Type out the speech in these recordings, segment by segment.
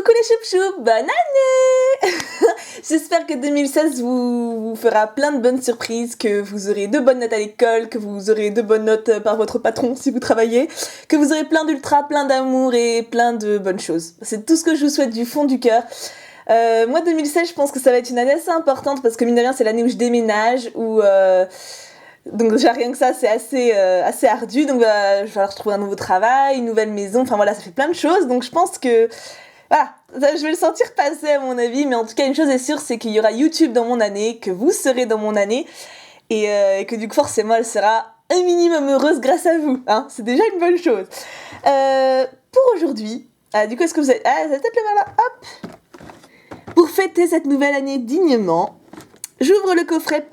Coucou les choup-choup, bonne année. J'espère que 2016 vous fera plein de bonnes surprises, que vous aurez de bonnes notes à l'école, que vous aurez de bonnes notes par votre patron si vous travaillez, que vous aurez plein d'ultra, plein d'amour et plein de bonnes choses. C'est tout ce que je vous souhaite du fond du cœur. Moi 2016 je pense que ça va être une année assez importante parce que mine de rien c'est l'année où je déménage, donc déjà rien que ça c'est assez ardu, donc je vais falloir trouver un nouveau travail, une nouvelle maison, enfin voilà ça fait plein de choses, donc je pense que voilà, je vais le sentir passer à mon avis, mais en tout cas une chose est sûre c'est qu'il y aura YouTube dans mon année, que vous serez dans mon année et que du coup forcément elle sera un minimum heureuse grâce à vous, hein, c'est déjà une bonne chose. Pour aujourd'hui, du coup est-ce que vous êtes... Ah, ça peut-être le voilà, hop. Pour fêter cette nouvelle année dignement, j'ouvre le coffret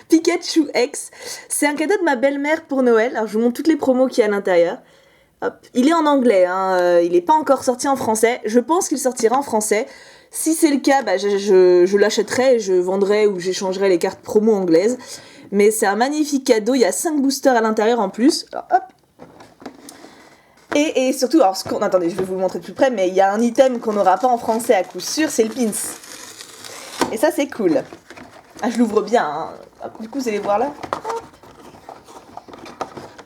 Pikachu X. C'est un cadeau de ma belle-mère pour Noël. Alors je vous montre toutes les promos qu'il y a à l'intérieur. Hop. Il est en anglais, hein. Il n'est pas encore sorti en français. Je pense qu'il sortira en français. Si c'est le cas, bah, je l'achèterai et je vendrai ou j'échangerai les cartes promo anglaises. Mais c'est un magnifique cadeau. Il y a 5 boosters à l'intérieur en plus. Alors, hop. Et surtout, alors, attendez, je vais vous le montrer de plus près, mais il y a un item qu'on n'aura pas en français à coup sûr, c'est le pins. Et ça, c'est cool. Ah, je l'ouvre bien, hein. Hop, du coup, vous allez voir là. Hop.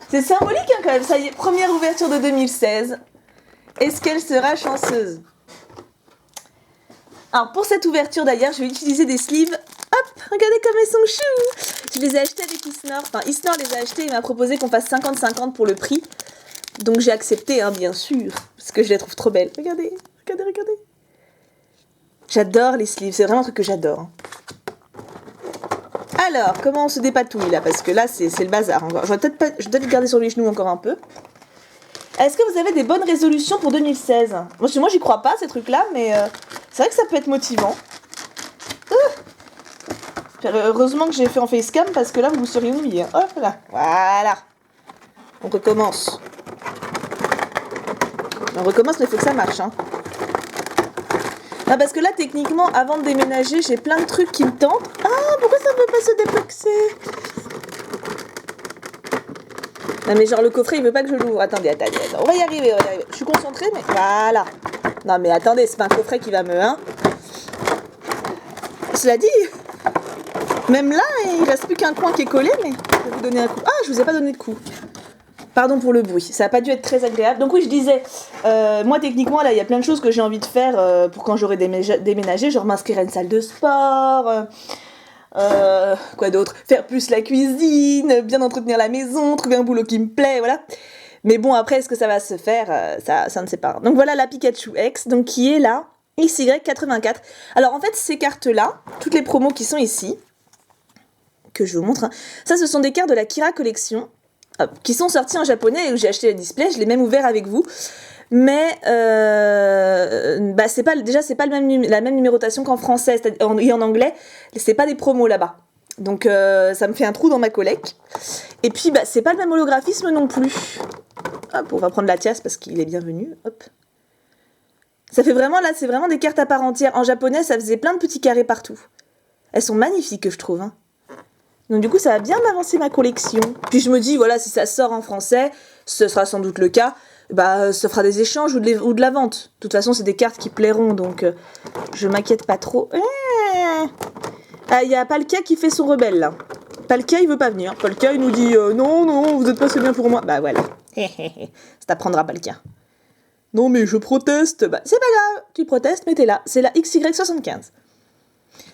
C'est symbolique, hein, quand même. Ça y est, première ouverture de 2016. Est-ce qu'elle sera chanceuse? Alors, pour cette ouverture, d'ailleurs, je vais utiliser des sleeves. Hop, regardez comme elles sont chou. Je les ai achetés avec Isnor. Enfin, Isnor les a achetés, il m'a proposé qu'on fasse 50-50 pour le prix. Donc j'ai accepté, hein, bien sûr, parce que je les trouve trop belles. Regardez. J'adore les sleeves, c'est vraiment un truc que j'adore. Hein. Alors, comment on se dépatouille là? Parce que là, c'est le bazar. Encore. Je vais peut-être le garder sur les genoux encore un peu. Est-ce que vous avez des bonnes résolutions pour 2016? Moi, j'y crois pas, ces trucs-là, mais c'est vrai que ça peut être motivant. Heureusement que j'ai fait en facecam, parce que là, vous seriez oubliés. Hein. Hop là, voilà. On recommence. On recommence, mais il faut que ça marche. Hein. Non, parce que là, techniquement, avant de déménager, j'ai plein de trucs qui me tentent. Ah, pourquoi ça ne veut pas se déboxer? Non, mais genre, le coffret, il veut pas que je l'ouvre. Attendez. On va y arriver. Je suis concentrée, mais voilà. Non, mais attendez, c'est pas un coffret qui va me... Hein. Cela dit, même là, il reste plus qu'un coin qui est collé, mais je vais vous donner un coup. Ah, je vous ai pas donné de coup. Pardon pour le bruit, ça n'a pas dû être très agréable. Donc oui, je disais, moi techniquement, là, il y a plein de choses que j'ai envie de faire pour quand j'aurai déménagé. Genre m'inscrire à une salle de sport, quoi d'autre? Faire plus la cuisine, bien entretenir la maison, trouver un boulot qui me plaît, voilà. Mais bon, après, est-ce que ça va se faire? Ça ne sait pas. Donc voilà la Pikachu X, donc qui est là, XY84. Alors en fait, ces cartes-là, toutes les promos qui sont ici, que je vous montre, hein, ça, ce sont des cartes de la Kira Collection. Qui sont sortis en japonais et où j'ai acheté le display, je l'ai même ouvert avec vous. Mais c'est pas la même numérotation qu'en français et en anglais, c'est pas des promos là-bas. Donc ça me fait un trou dans ma collecte. Et puis c'est pas le même holographisme non plus. Hop, on va prendre la tiasse parce qu'il est bienvenu. Hop. Ça fait vraiment là, c'est vraiment des cartes à part entière. En japonais, ça faisait plein de petits carrés partout. Elles sont magnifiques, je trouve. Hein. Donc du coup, ça va bien m'avancer ma collection. Puis je me dis, voilà, si ça sort en français, ce sera sans doute le cas, ça fera des échanges ou de la vente. De toute façon, c'est des cartes qui plairont, donc je m'inquiète pas trop. Ah, il y a Palkia qui fait son rebelle, là. Palkia, il veut pas venir. Palkia, il nous dit, non, vous êtes pas assez bien pour moi. Bah voilà. Ça t'apprendra, Palkia. Non, mais je proteste. C'est pas grave, tu protestes, mais t'es là. C'est la XY75.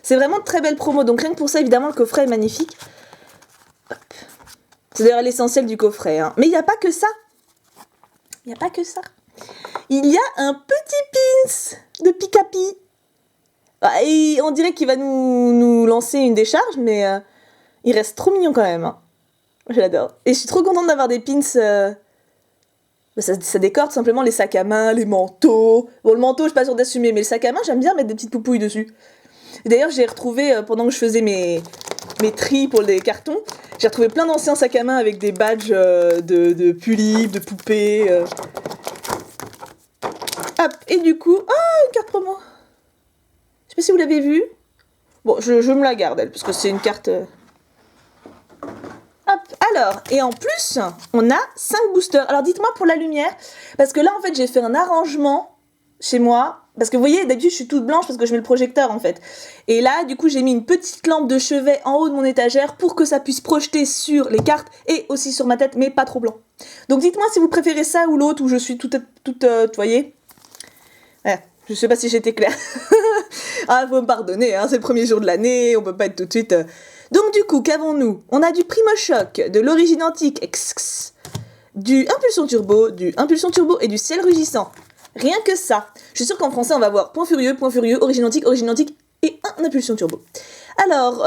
C'est vraiment de très belles promos, donc rien que pour ça, évidemment, le coffret est magnifique. Hop. C'est d'ailleurs l'essentiel du coffret. Hein. Mais il n'y a pas que ça. Il y a un petit pins de Pikapi. Et on dirait qu'il va nous lancer une décharge, mais il reste trop mignon quand même. Hein. Je l'adore. Et je suis trop contente d'avoir des pins... Ça décore tout simplement les sacs à main, les manteaux. Bon, le manteau, je suis pas sûre d'assumer, mais le sac à main, j'aime bien mettre des petites poupouilles dessus. Et d'ailleurs, j'ai retrouvé, pendant que je faisais mes tris pour les cartons, j'ai retrouvé plein d'anciens sacs à main avec des badges de pullives, de poupées. Hop, et du coup... Ah, une carte promo. Je sais pas si vous l'avez vue. Bon, je me la garde, elle, parce que c'est une carte... Hop, Alors, et en plus, on a 5 boosters. Alors dites-moi pour la lumière, parce que là en fait j'ai fait un arrangement chez moi, parce que vous voyez d'habitude je suis toute blanche parce que je mets le projecteur en fait. Et là du coup j'ai mis une petite lampe de chevet en haut de mon étagère pour que ça puisse projeter sur les cartes et aussi sur ma tête, mais pas trop blanc. Donc dites-moi si vous préférez ça ou l'autre, où je suis toute vous voyez. Ouais, je sais pas si j'étais claire. Ah, faut me pardonner, hein, c'est le premier jour de l'année, on peut pas être tout de suite... Donc du coup, qu'avons-nous? On a du Primo Choc, de l'origine antique, du Impulsion Turbo et du Ciel Rugissant. Rien que ça. Je suis sûre qu'en français, on va voir Point Furieux, origine antique et un Impulsion Turbo. Alors,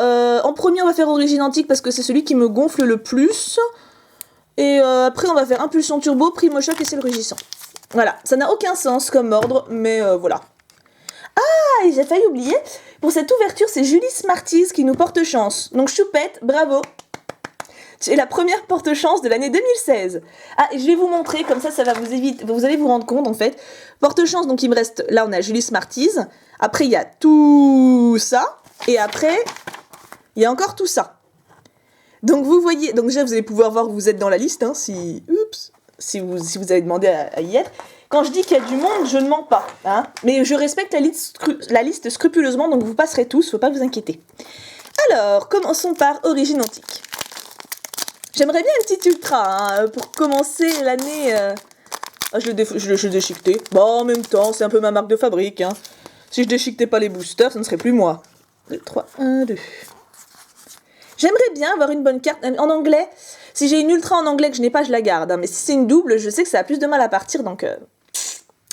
en premier, on va faire origine antique parce que c'est celui qui me gonfle le plus. Et après, on va faire Impulsion Turbo, Primo Choc et Ciel Rugissant. Voilà, ça n'a aucun sens comme ordre, mais voilà. Ah, et j'ai failli oublier, pour cette ouverture, c'est Julie Smarties qui nous porte chance. Donc choupette, bravo. Tu es la première porte-chance de l'année 2016. Ah, et je vais vous montrer, comme ça va vous éviter, vous allez vous rendre compte en fait. Porte-chance, donc il me reste, là on a Julie Smarties, après il y a tout ça, et après, il y a encore tout ça. Donc vous voyez, donc déjà vous allez pouvoir voir où vous êtes dans la liste, hein, si vous avez demandé à y être. Quand je dis qu'il y a du monde, je ne mens pas, hein, mais je respecte la liste scrupuleusement, donc vous passerez tous, faut pas vous inquiéter. Alors, commençons par origine antique. J'aimerais bien une petite ultra, hein, pour commencer l'année... Ah, je l'ai déchiqueté. Bon, en même temps, c'est un peu ma marque de fabrique, hein. Si je déchiquetais pas les boosters, ça ne serait plus moi. 2, 3, 1, 2... J'aimerais bien avoir une bonne carte en anglais. Si j'ai une ultra en anglais que je n'ai pas, je la garde, hein, mais si c'est une double, je sais que ça a plus de mal à partir, donc...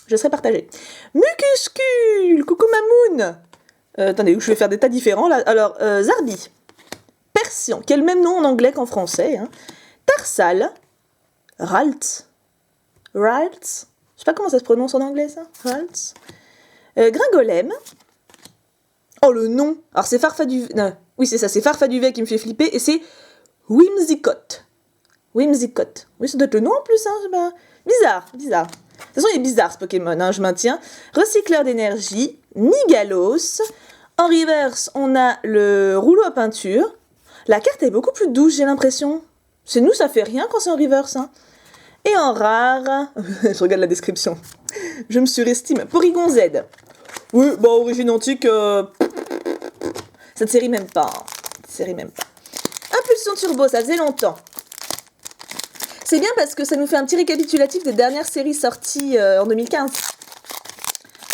je serai partagée. Mucuscule, coucou Mamoun. Attendez, je vais faire des tas différents là. Alors, Zarbi, Persian, qui a le même nom en anglais qu'en français. Hein. Tarsal, Ralt, je sais pas comment ça se prononce en anglais ça. Ralt. Gringolem. Oh le nom. Alors c'est Farfaduvet. Oui c'est ça, c'est Farfaduvet qui me fait flipper et c'est Whimsicott. Whimsicott. Oui ça doit être le nom en plus. Hein. Pas... Bizarre. De toute façon, il est bizarre ce Pokémon, hein, je maintiens. Recycleur d'énergie, Nigalos. En reverse, on a le rouleau à peinture. La carte est beaucoup plus douce, j'ai l'impression. C'est nous, ça fait rien quand c'est en reverse. Hein. Et en rare, je regarde la description. Je me surestime. Porygon Z. Oui, bah origine antique, cette série même pas. Impulsion Turbo, ça faisait longtemps. C'est bien parce que ça nous fait un petit récapitulatif des dernières séries sorties en 2015.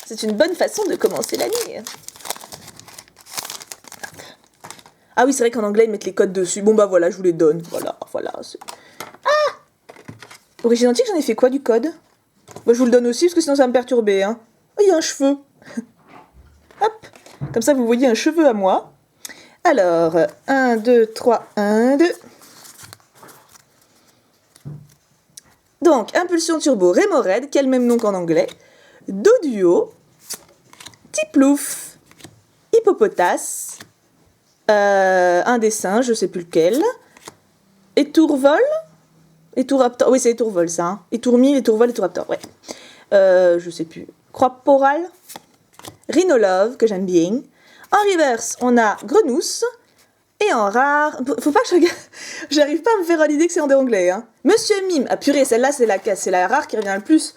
C'est une bonne façon de commencer l'année. Ah oui, c'est vrai qu'en anglais, ils mettent les codes dessus. Bon bah voilà, je vous les donne. Voilà. Ah! Origine antique, j'en ai fait quoi du code? Moi, je vous le donne aussi parce que sinon ça va me perturber. Hein. Oh, il y a un cheveu. Hop. Comme ça, vous voyez un cheveu à moi. Alors, 1, 2, 3, 1, 2... Donc, Impulsion Turbo Remoraid, qui a le même nom qu'en anglais. Doduo, Tiplouf, Hippopotas, un des singes, je sais plus lequel. Étourvol, Étouraptor, oui c'est Étourvol ça. Hein. Étourmille, Étourvol, Étouraptor, ouais. Je sais plus. Croix-Poral, Rhinolove, que j'aime bien. En reverse, on a Grenousse. Et en rare, faut pas que je regarde, j'arrive pas à me faire à l'idée que c'est en anglais. Hein. Monsieur Mime, ah purée, celle-là c'est la rare qui revient le plus.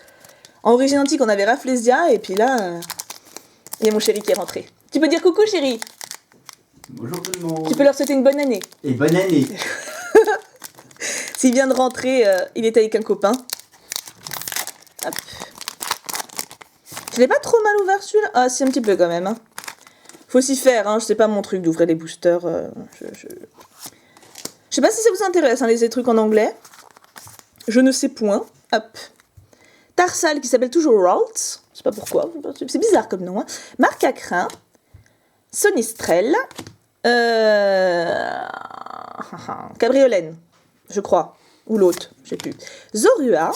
En origine antique, on avait Rafflesia, et puis là, il y a mon chéri qui est rentré. Tu peux dire coucou chéri? Bonjour tout le monde. Tu peux leur souhaiter une bonne année. Et bonne année. S'il vient de rentrer, il est avec un copain. Hop. Je l'ai pas trop mal ouvert celui-là. Ah si, un petit peu quand même. Hein. Faut s'y faire, hein, c'est pas mon truc d'ouvrir les boosters. Je sais pas si ça vous intéresse, hein, les trucs en anglais. Je ne sais point. Hop. Tarsal qui s'appelle toujours Ralt. Je sais pas pourquoi. C'est bizarre comme nom. Hein. Marcacrin. Sonistrel. Cabriolène, je crois. Ou l'autre, je sais plus. Zorua.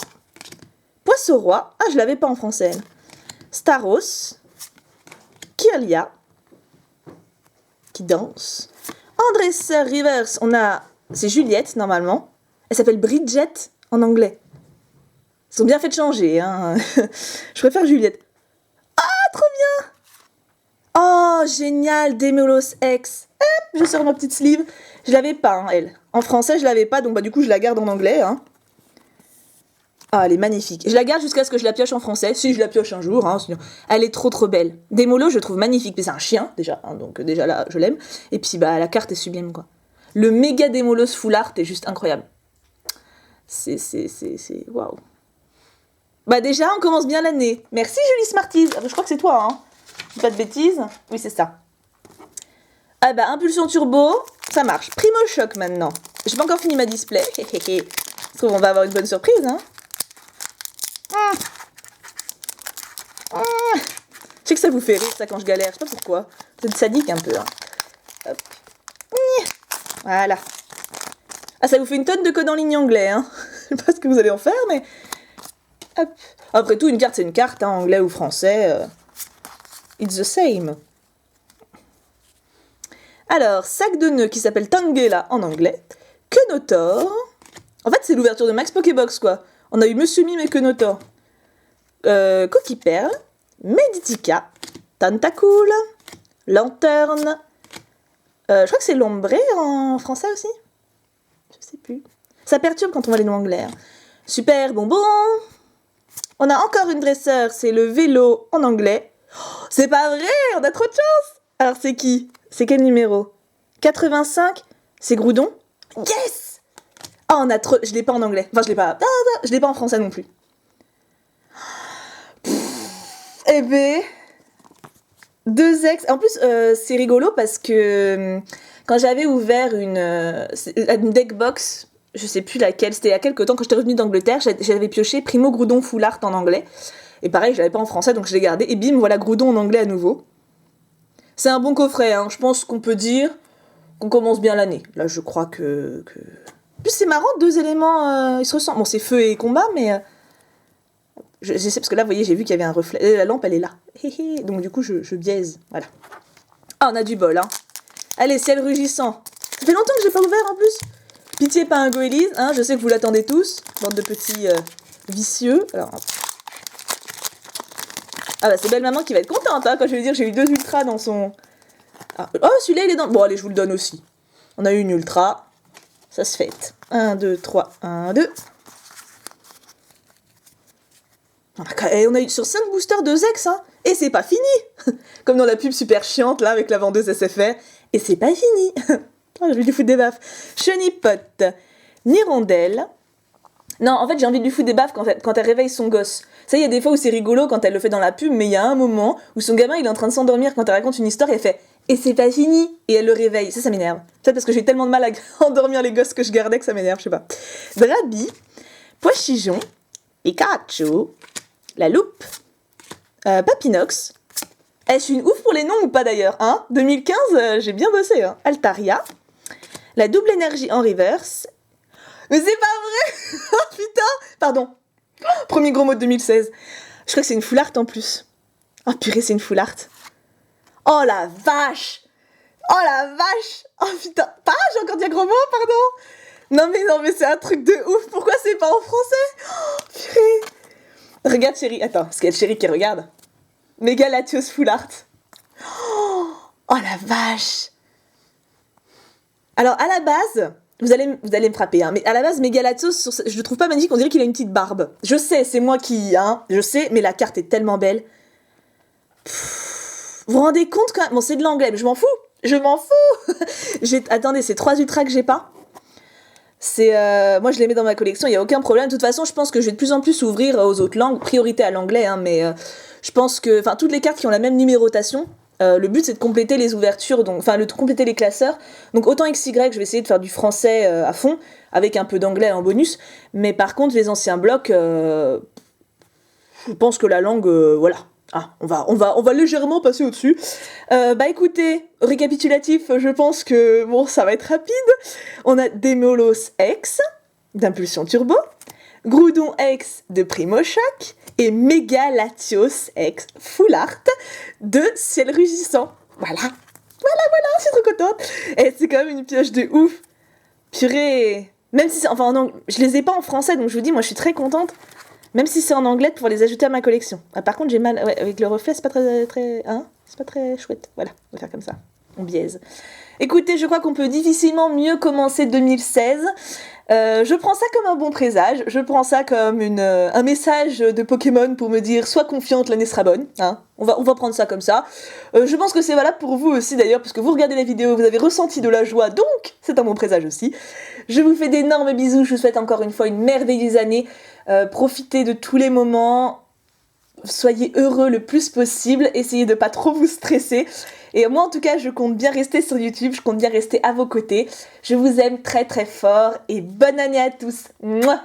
Poisson-roi. Ah, je l'avais pas en français. Staros. Kirlia. Qui danse. En dresseur reverse, on a... C'est Juliette, normalement. Elle s'appelle Bridget en anglais. Ils sont bien fait de changer, hein. Je préfère Juliette. Ah, trop bien. Oh, génial, Demolos X. Hop, je sors ma petite sleeve. Je l'avais pas, hein, elle. En français, je l'avais pas, donc bah du coup, je la garde en anglais. Hein. Ah, elle est magnifique. Je la garde jusqu'à ce que je la pioche en français, si je la pioche un jour. Hein, sinon... Elle est trop trop belle. Démolo, je trouve magnifique. Mais c'est un chien, déjà, hein, donc déjà là, je l'aime. Et puis, bah, la carte est sublime, quoi. Le méga Démolos full art est juste incroyable. C'est... Waouh. Bah déjà, on commence bien l'année. Merci Julie Smarties. Je crois que c'est toi, hein. Dis pas de bêtises. Oui, c'est ça. Ah bah, impulsion turbo, ça marche. Primo choc maintenant. J'ai pas encore fini ma display. Je trouve qu'on va avoir une bonne surprise, hein. Je sais que ça vous fait rire, ça, quand je galère. Je sais pas pourquoi. C'est sadique un peu, hein. Hop. Voilà. Ah, ça vous fait une tonne de code en ligne anglais, hein. Je sais pas ce que vous allez en faire, mais... Hop. Après tout, une carte, c'est une carte, hein, anglais ou français. It's the same. Alors, sac de nœuds qui s'appelle Tangela en anglais. Kenotor. En fait, c'est l'ouverture de Max Pokébox, quoi. On a eu Monsieur Mime et Kenotor. Coquille Perle. Meditica. Tentacool. Lanterne. Je crois que c'est Lombré en français aussi. Je sais plus. Ça perturbe quand on voit les noms anglais. Hein. Super bonbon. On a encore une dresseur, c'est le vélo en anglais. Oh, c'est pas vrai, on a trop de chance. Alors c'est qui? C'est quel numéro? 85. C'est Groudon? Yes. Oh, on a trop... Je l'ai pas en anglais. Enfin, je l'ai pas... Je l'ai pas en français non plus. Eh ben... 2X... En plus, c'est rigolo parce que... Quand j'avais ouvert une deckbox... Je sais plus laquelle, c'était il y a quelques temps, quand j'étais revenue d'Angleterre, j'avais pioché Primo Groudon Full Art en anglais. Et pareil, je l'avais pas en français, donc je l'ai gardé. Et bim, voilà Groudon en anglais à nouveau. C'est un bon coffret, hein. Je pense qu'on peut dire qu'on commence bien l'année. Là, je crois que... En plus, c'est marrant, deux éléments, ils se ressemblent. Bon, c'est feu et combat, mais... Je sais, parce que là, vous voyez, j'ai vu qu'il y avait un reflet. La lampe, elle est là. Donc du coup, je biaise. Voilà. Ah, on a du bol, hein. Allez, ciel rugissant. Ça fait longtemps que j'ai pas ouvert, en plus. Pitié, pas un Goélise, hein, je sais que vous l'attendez tous, bande de petits vicieux. Alors, ah bah c'est belle maman qui va être contente, hein, quand je vais lui dire j'ai eu 2 ultras dans son... Ah, oh, celui-là il est dans... Bon allez, je vous le donne aussi. On a eu une ultra, ça se fête. 1, 2, 3, 1, 2. Et on a eu sur 5 boosters 2X, hein, et c'est pas fini. Comme dans la pub super chiante, là, avec la vendeuse SFR, et c'est pas fini. Oh, j'ai envie de lui foutre des baffes. Chenipote, Nirondelle. Non, en fait, j'ai envie de lui foutre des baffes quand elle réveille son gosse. Ça, il y a des fois où c'est rigolo quand elle le fait dans la pub, mais il y a un moment où son gamin, il est en train de s'endormir quand elle raconte une histoire et elle fait « Et c'est pas fini !» Et elle le réveille. Ça m'énerve. Peut-être parce que j'ai tellement de mal à endormir les gosses que je gardais que ça m'énerve, je sais pas. Drabi, Poichigeon, Pikachu, La Loupe, Papinox. Je suis une ouf pour les noms ou pas d'ailleurs, hein. 2015, j'ai bien bossé, hein. Altaria. La double énergie en reverse. Mais c'est pas vrai. Oh putain. Pardon. Premier gros mot de 2016. Je crois que c'est une full art en plus. Oh purée, c'est une full art. Oh la vache. Oh la vache. Oh putain. J'ai encore dit un gros mot, pardon. Non mais c'est un truc de ouf. Pourquoi c'est pas en français? Oh purée. Regarde chérie. Attends, parce qu'il y a chérie qui regarde. Méga Latios full art. Oh la vache. Alors à la base, vous allez me frapper, hein, mais à la base, Mégalatos, je le trouve pas magnifique, on dirait qu'il a une petite barbe. Je sais, c'est moi qui, hein, je sais, mais la carte est tellement belle. Vous vous rendez compte quand même? Bon, c'est de l'anglais, mais je m'en fous. Attendez, c'est 3 ultras que j'ai pas. Moi, je les mets dans ma collection, il y a aucun problème. De toute façon, je pense que je vais de plus en plus ouvrir aux autres langues, priorité à l'anglais, hein, mais je pense que, enfin, toutes les cartes qui ont la même numérotation. Le but c'est de compléter les ouvertures, de compléter les classeurs. Donc autant XY, je vais essayer de faire du français à fond, avec un peu d'anglais en bonus. Mais par contre, les anciens blocs, je pense que la langue, voilà. Ah, on va légèrement passer au-dessus. Bah écoutez, récapitulatif, je pense que bon, ça va être rapide. On a Démolos X d'Impulsion Turbo, Groudon X de Primo Choc et Méga Latios X Full Art de Ciel Rugissant. Voilà, je suis trop contente. Et c'est quand même une pioche de ouf. Purée. Même si c'est... Enfin, non, je les ai pas en français, donc je vous dis, moi je suis très contente. Même si c'est en anglais, de pouvoir les ajouter à ma collection. Ah, par contre, j'ai mal... Ouais, avec le reflet, c'est pas très... hein, c'est pas très chouette. Voilà, on va faire comme ça. on biaise. Écoutez, je crois qu'on peut difficilement mieux commencer 2016. Je prends ça comme un bon présage, je prends ça comme un message de Pokémon pour me dire sois confiante, l'année sera bonne. Hein, on va prendre ça comme ça. Je pense que c'est valable pour vous aussi d'ailleurs, parce que vous regardez la vidéo, vous avez ressenti de la joie, donc c'est un bon présage aussi. Je vous fais d'énormes bisous, je vous souhaite encore une fois une merveilleuse année. Profitez de tous les moments, soyez heureux le plus possible, essayez de pas trop vous stresser. Et moi en tout cas je compte bien rester sur YouTube, je compte bien rester à vos côtés. Je vous aime très très fort et bonne année à tous. Mouah.